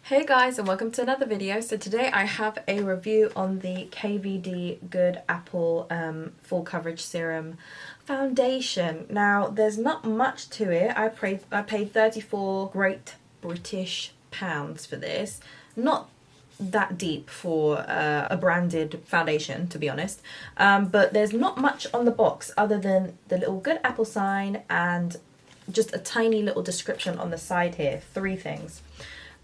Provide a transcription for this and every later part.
Hey guys, and welcome to another video. So today I have a review on the KVD Good Apple Full Coverage Serum Foundation. Now there's not much to it. I paid 34 Great British pounds for this. Not that deep for a branded foundation, to be honest, but there's not much on the box other than the little Good Apple sign and just a tiny little description on the side here. Three things.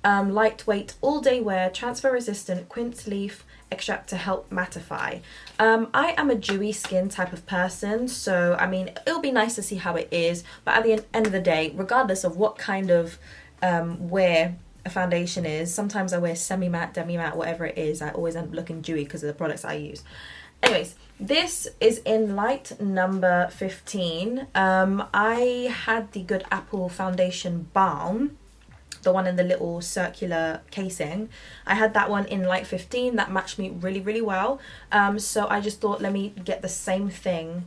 Lightweight, all-day wear, transfer-resistant quince leaf extract to help mattify. I am a dewy skin type of person, so I mean it'll be nice to see how it is, but at the end of the day, regardless of what kind of wear a foundation is, sometimes I wear semi-matte, demi-matte, whatever it is, I always end up looking dewy because of the products I use. Anyways, this is in light number 15. I had the Good Apple Foundation Balm, the one in the little circular casing. I had that one in light 15. That matched me really well. So I just thought, let me get the same thing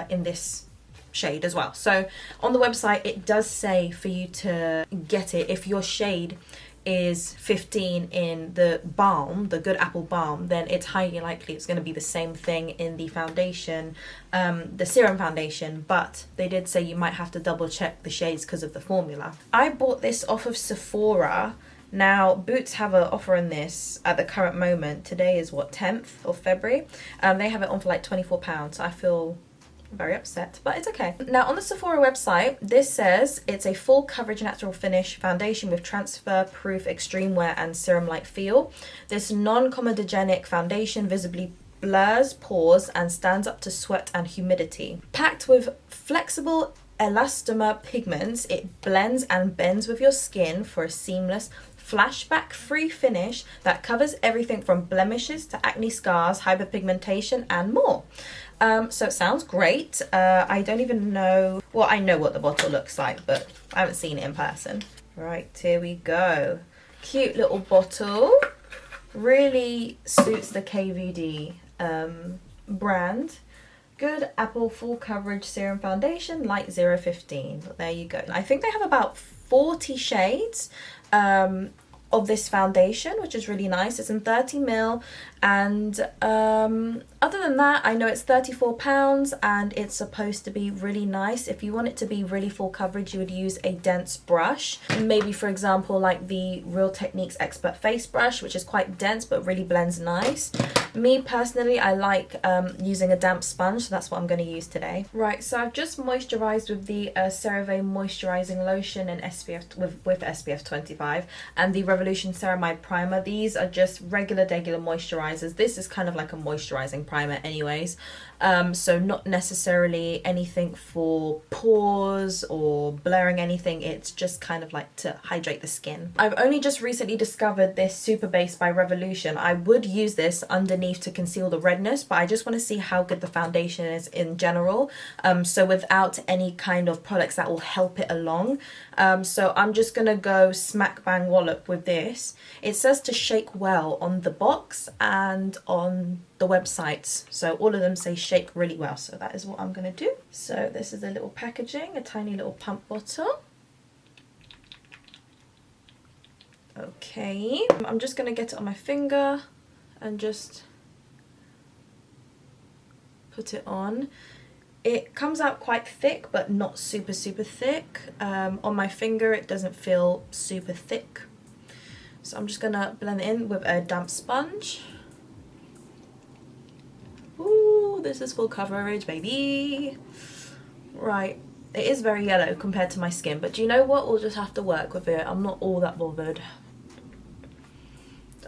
in this shade as well. So on the website it does say for you to get it, if your shade is 15 in the balm, the Good Apple Balm, then it's highly likely it's going to be the same thing in the foundation, the Serum foundation, but they did say you might have to double check the shades because of the formula. I bought this off of Sephora. Now Boots have an offer on this at the current moment. Today is what, 10th of February. They have it on for like £24, so I feel very upset, but it's okay. Now on the Sephora website, this says it's a full coverage natural finish foundation with transfer proof extreme wear and serum like feel. This non-comedogenic foundation visibly blurs pores and stands up to sweat and humidity. Packed with flexible elastomer pigments, it blends and bends with your skin for a seamless flashback free finish that covers everything from blemishes to acne scars, hyperpigmentation and more. So it sounds great. I don't even know, well, I know what the bottle looks like, but I haven't seen it in person. Right, here we go. Cute little bottle. Really suits the KVD brand. Good Apple Full Coverage Serum Foundation, Light 015. There you go. I think they have about 40 shades of this foundation, which is really nice. It's in 30ml, and other than that, I know it's £34 and it's supposed to be really nice. If you want it to be really full coverage, you would use a dense brush, maybe for example like the Real Techniques Expert Face Brush, which is quite dense but really blends nice. Me personally, I like using a damp sponge, so that's what I'm going to use today. Right, so I've just moisturized with the CeraVe moisturizing lotion and SPF with SPF 25 and the Revolution Ceramide Primer. These are just regular moisturizers. This is kind of like a moisturizing primer anyways, so not necessarily anything for pores or blurring anything. It's just kind of like to hydrate the skin. I've only just recently discovered this Super Base by Revolution. I would use this underneath to conceal the redness, but I just want to see how good the foundation is in general, so without any kind of products that will help it along. So I'm just gonna go smack bang wallop with this. It says to shake well on the box and on the websites, so all of them say shake really well, so that is what I'm gonna do. So this is a little packaging, a tiny little pump bottle. Okay, I'm just gonna get it on my finger and just put it on. It comes out quite thick, but not super thick. On my finger it doesn't feel super thick, so I'm just gonna blend it in with a damp sponge. Ooh, this is full coverage, baby. Right, it is very yellow compared to my skin, but do you know what? We'll just have to work with it. I'm not all that bothered.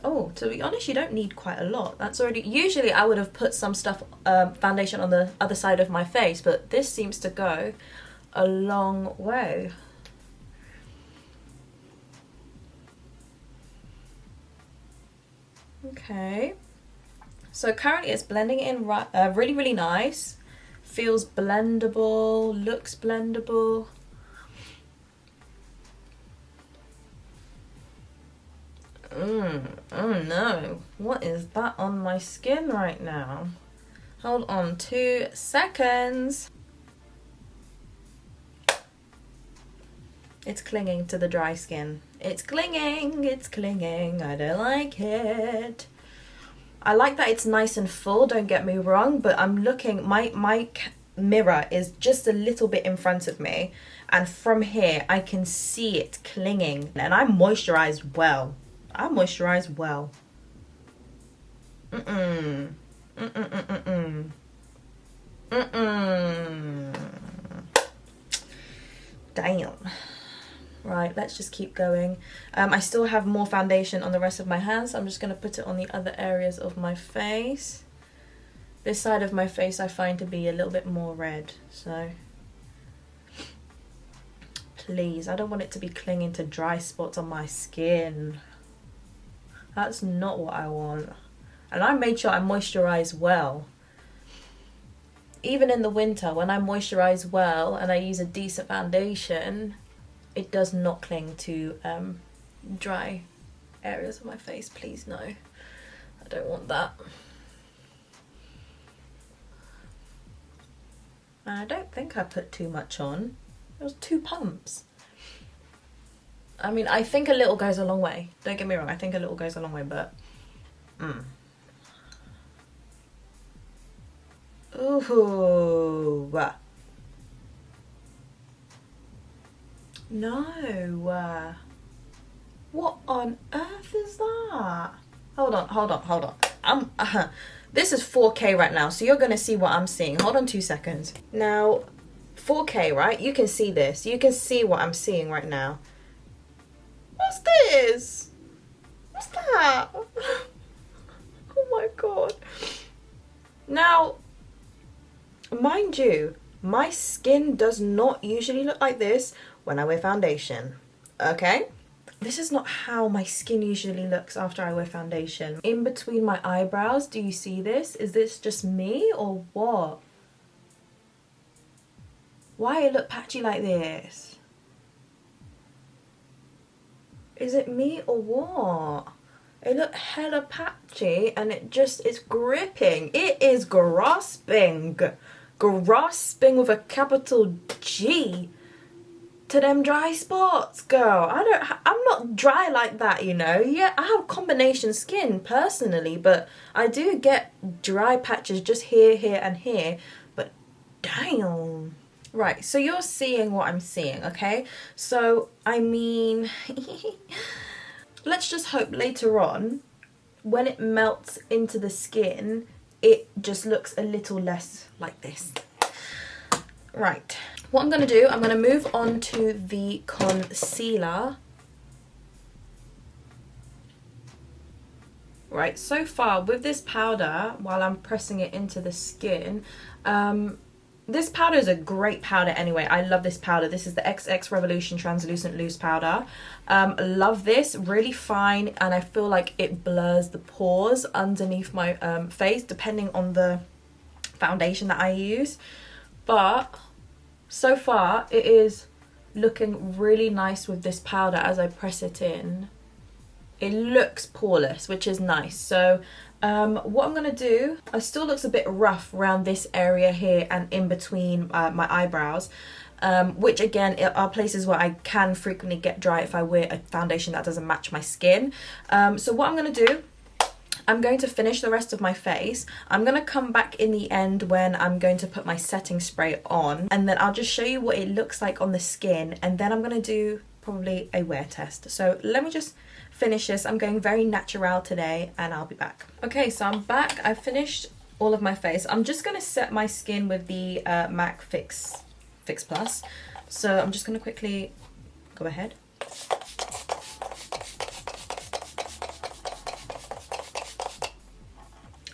Oh, to be honest, you don't need quite a lot. That's already, usually I would have put some stuff, foundation on the other side of my face, but this seems to go a long way. Okay. So currently it's blending in really nice. Feels blendable, looks blendable. Oh no, what is that on my skin right now? Hold on 2 seconds. It's clinging to the dry skin. It's clinging, I don't like it. I like that it's nice and full, don't get me wrong, but I'm looking, my mirror is just a little bit in front of me, and from here I can see it clinging, and I'm moisturized well. I'm moisturized well. Damn. Right, let's just keep going. I still have more foundation on the rest of my hands, so I'm just going to put it on the other areas of my face. This side of my face I find to be a little bit more red, so please, I don't want it to be clinging to dry spots on my skin. That's not what I want. And I made sure I moisturize well. Even in the winter, when I moisturize well and I use a decent foundation, it does not cling to dry areas of my face. Please, no. I don't want that. And I don't think I put too much on. There was 2 pumps. I mean, I think a little goes a long way. Don't get me wrong, I think a little goes a long way, but... Ooh. No. What on earth is that? Hold on. This is 4K right now, so you're gonna see what I'm seeing. Hold on 2 seconds. Now, 4K, right? You can see this. You can see what I'm seeing right now. What's this? What's that? Oh my god. Now, mind you, my skin does not usually look like this when I wear foundation, okay? This is not how my skin usually looks after I wear foundation. In between my eyebrows, do you see this? Is this just me or what? Why it look patchy like this? Is it me or what? It look hella patchy and it's gripping. It is grasping. Grasping with a capital G to them dry spots, girl. I'm not dry like that, you know. Yeah, I have combination skin personally, but I do get dry patches just here and here, but damn. Right, so you're seeing what I'm seeing, okay? So, I mean, let's just hope later on, when it melts into the skin, it just looks a little less like this. Right, what I'm going to do, I'm going to move on to the concealer. Right, so far with this powder, while I'm pressing it into the skin, this powder is a great powder anyway. I love this powder. This is the XX Revolution Translucent Loose Powder. Love this, really fine, and I feel like it blurs the pores underneath my face depending on the foundation that I use. But so far it is looking really nice with this powder as I press it in. It looks poreless, which is nice. So what I'm going to do, it still looks a bit rough around this area here and in between my eyebrows, which again are places where I can frequently get dry if I wear a foundation that doesn't match my skin. So what I'm going to do, I'm going to finish the rest of my face. I'm going to come back in the end when I'm going to put my setting spray on, and then I'll just show you what it looks like on the skin, and then I'm going to do probably a wear test. So let me just finish this. I'm going very natural today, and I'll be back. Okay, so I'm back. I finished all of my face. I'm just going to set my skin with the MAC Fix Plus. So I'm just going to quickly go ahead.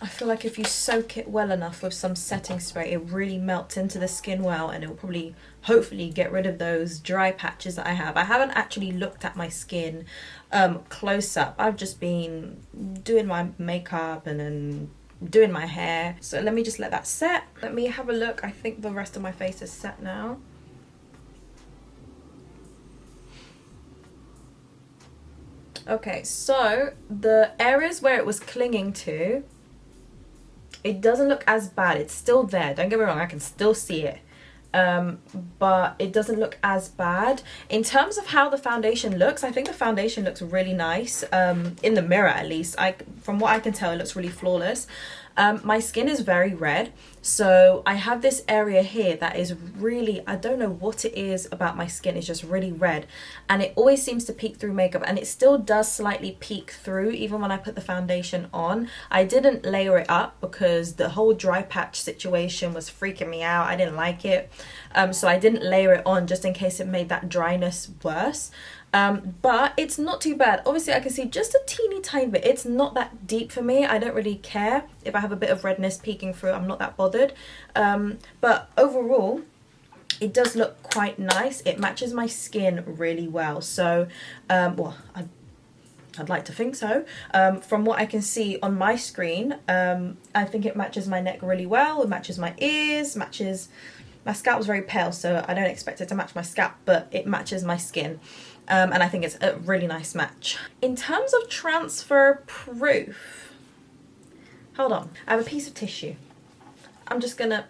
I feel like if you soak it well enough with some setting spray, it really melts into the skin well, and it will probably, hopefully, get rid of those dry patches that I have. I haven't actually looked at my skin close up. I've just been doing my makeup and then doing my hair. So let me just let that set. Let me have a look. I think the rest of my face is set now. Okay, so the areas where it was clinging to, it doesn't look as bad. It's still there. Don't get me wrong, I can still see it. but it doesn't look as bad. In terms of how the foundation looks, I think the foundation looks really nice, in the mirror at least. From what I can tell, it looks really flawless. My skin is very red, so I have this area here that is really, I don't know what it is about my skin, it's just really red, and it always seems to peek through makeup, and it still does slightly peek through even when I put the foundation on. I didn't layer it up because the whole dry patch situation was freaking me out. I didn't like it, so I didn't layer it on just in case it made that dryness worse. But it's not too bad. Obviously I can see just a teeny tiny bit. It's not that deep for me. I don't really care if I have a bit of redness peeking through. I'm not that bothered. But overall it does look quite nice. It matches my skin really well. So well, I'd like to think so. From what I can see on my screen, I think it matches my neck really well. It matches my ears, matches my scalp's very pale, so I don't expect it to match my scalp, but it matches my skin. And I think it's a really nice match. In terms of transfer proof, hold on, I have a piece of tissue. I'm just gonna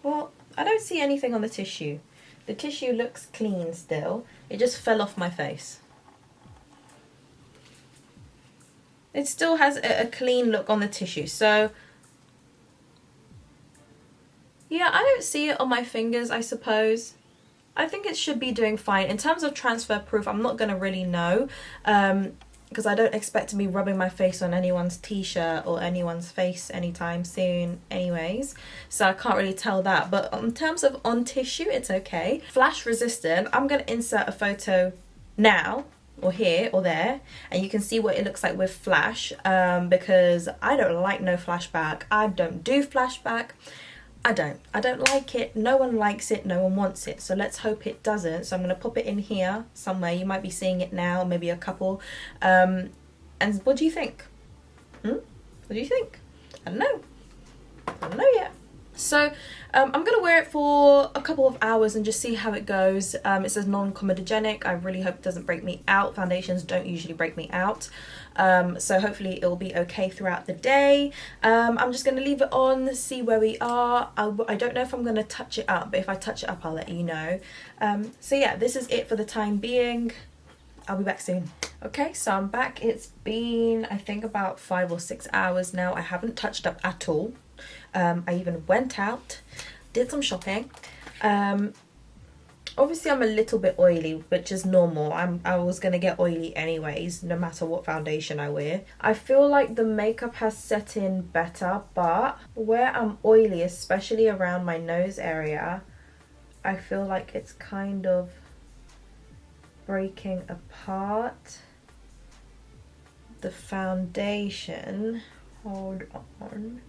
well, I don't see anything on the tissue. The tissue looks clean still. It just fell off my face. It still has a clean look on the tissue, so yeah, I don't see it on my fingers, I suppose. I think it should be doing fine. In terms of transfer proof, I'm not going to really know, because I don't expect to be rubbing my face on anyone's t-shirt or anyone's face anytime soon anyways, so I can't really tell that. But in terms of on tissue, it's okay. Flash resistant, I'm going to insert a photo now, or here or there, and you can see what it looks like with flash, because I don't like no flashback. I don't do flashback. I don't like it. No one likes it, no one wants it, so let's hope it doesn't. So I'm going to pop it in here somewhere. You might be seeing it now, maybe a couple. And what do you think? What do you think? I don't know. I don't know yet. So I'm going to wear it for a couple of hours and just see how it goes. It says non-comedogenic. I really hope it doesn't break me out. Foundations don't usually break me out. So hopefully it'll be okay throughout the day. I'm just going to leave it on, see where we are. I don't know if I'm going to touch it up, but if I touch it up, I'll let you know. So yeah, this is it for the time being. I'll be back soon. Okay, so I'm back. It's been, I think, about 5 or 6 hours now. I haven't touched up at all. I even went out, did some shopping. Obviously I'm a little bit oily, which is normal. I was gonna get oily anyways, no matter what foundation I wear. I feel like the makeup has set in better, but where I'm oily, especially around my nose area, I feel like it's kind of breaking apart. The foundation, hold on.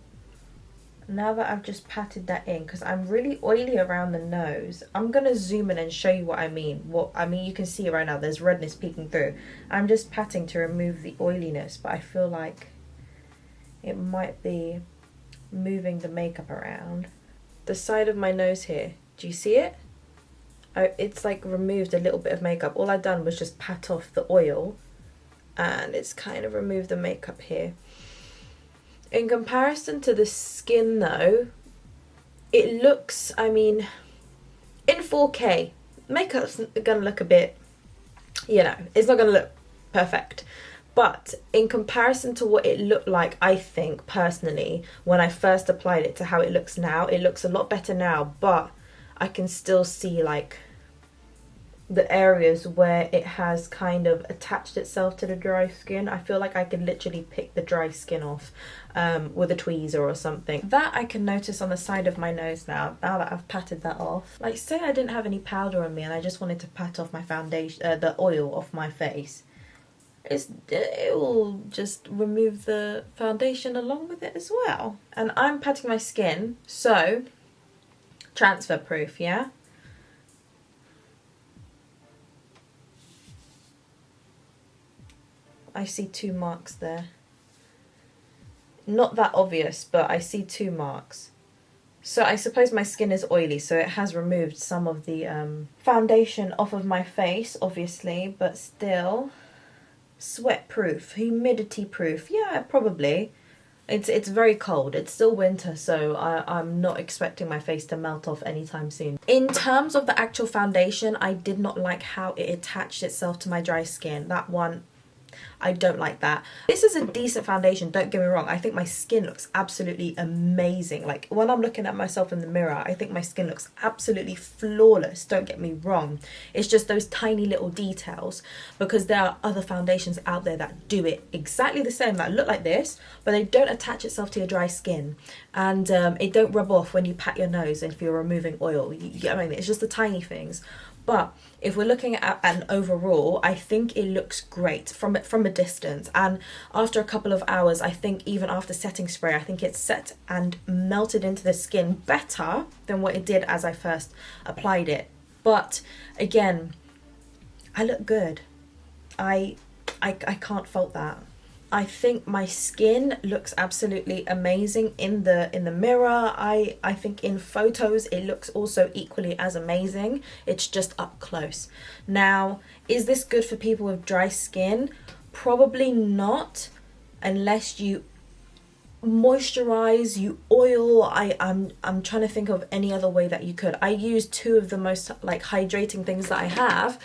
Now that I've just patted that in, because I'm really oily around the nose, I'm going to zoom in and show you what I mean. You can see it right now, there's redness peeking through. I'm just patting to remove the oiliness, but I feel like it might be moving the makeup around. The side of my nose here, do you see it? It's like removed a little bit of makeup. All I've done was just pat off the oil, and it's kind of removed the makeup here. In comparison to the skin though, it looks, I mean, in 4K, makeup's gonna look a bit, you know, it's not gonna look perfect. But in comparison to what it looked like, I think, personally, when I first applied it to how it looks now, it looks a lot better now, but I can still see, like, the areas where it has kind of attached itself to the dry skin. I feel like I could literally pick the dry skin off with a tweezer or something. That I can notice on the side of my nose now that I've patted that off. Like, say I didn't have any powder on me and I just wanted to pat off my foundation, the oil off my face. It will just remove the foundation along with it as well. And I'm patting my skin, so transfer proof, yeah? I see 2 marks there. Not that obvious, but I see 2 marks. So I suppose my skin is oily, so it has removed some of the foundation off of my face, obviously, but still, sweat proof, humidity proof. Yeah, probably. It's very cold. It's still winter, so I'm not expecting my face to melt off anytime soon. In terms of the actual foundation, I did not like how it attached itself to my dry skin. That one, I don't like that. This is a decent foundation, don't get me wrong. I think my skin looks absolutely amazing. Like, when I'm looking at myself in the mirror, I think my skin looks absolutely flawless, don't get me wrong. It's just those tiny little details, because there are other foundations out there that do it exactly the same, that look like this, but they don't attach itself to your dry skin, and it don't rub off when you pat your nose and if you're removing oil. You get what I mean? It's just the tiny things. But if we're looking at an overall, I think it looks great from a distance. And after a couple of hours, I think even after setting spray, I think it's set and melted into the skin better than what it did as I first applied it. But again, I look good. I can't fault that. I think my skin looks absolutely amazing in the mirror. I think in photos it looks also equally as amazing. It's just up close. Now, is this good for people with dry skin? Probably not, unless you moisturize, you oil. I'm trying to think of any other way that you could. I use two of the most like hydrating things that I have,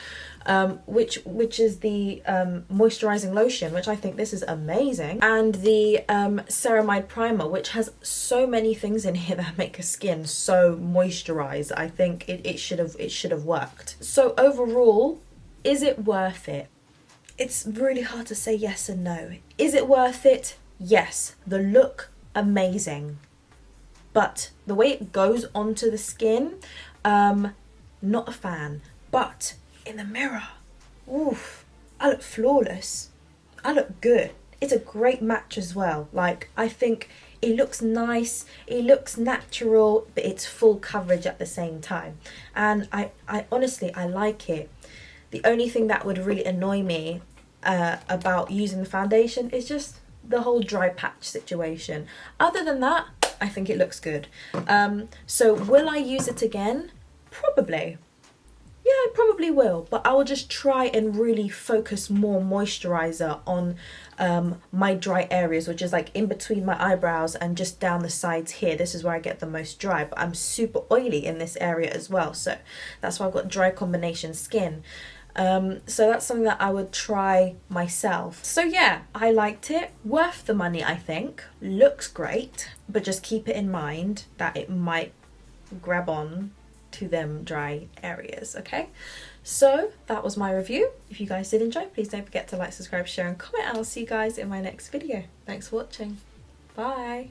which is the moisturizing lotion, which I think this is amazing, and the ceramide primer, which has so many things in here that make a skin so moisturized. I think it should have worked. So overall, is it worth it? It's really hard to say yes and no. Is it worth it? Yes. The look, amazing, but the way it goes onto the skin, not a fan. But in the mirror, oof, I look flawless. I look good. It's a great match as well. Like, I think it looks nice, it looks natural, but it's full coverage at the same time. And I honestly, I like it. The only thing that would really annoy me about using the foundation is just the whole dry patch situation. Other than that, I think it looks good. So will I use it again? Probably. Yeah, I probably will, but I will just try and really focus more moisturizer on my dry areas, which is like in between my eyebrows and just down the sides here. This is where I get the most dry, but I'm super oily in this area as well, so that's why I've got dry combination skin. So that's something that I would try myself. So yeah, I liked it. Worth the money, I think. Looks great, but just keep it in mind that it might grab on to them dry areas. Okay, so that was my review. If you guys did enjoy, please don't forget to like, subscribe, share and comment, and I'll see you guys in my next video. Thanks for watching. Bye.